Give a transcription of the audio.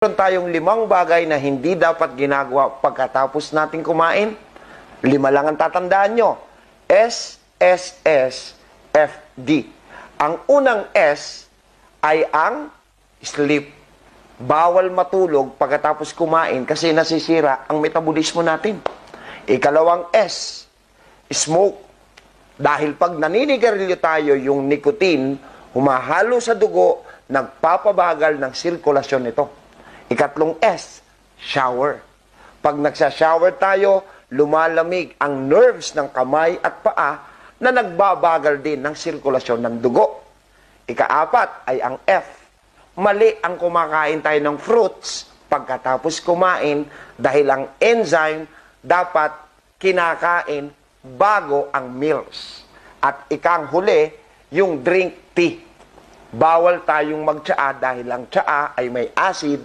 Meron tayong 5 bagay na hindi dapat ginagawa pagkatapos natin kumain. 5 lang ang tatandaan nyo. S, S, S, F, D. Ang unang S ay ang sleep. Bawal matulog pagkatapos kumain kasi nasisira ang metabolismo natin. Ikalawang S, smoke. Dahil pag naninigarilyo tayo, yung nicotine, humahalo sa dugo, nagpapabagal ng sirkulasyon nito. Ikatlong S, shower. Pag nagsashower tayo, lumalamig ang nerves ng kamay at paa na nagbabagal din ng sirkulasyon ng dugo. Ikaapat ay ang F. Mali ang kumakain tayo ng fruits pagkatapos kumain dahil ang enzyme dapat kinakain bago ang meals. At ikang huli, yung drink tea. Bawal tayong magtsaa dahil ang tsaa ay may acid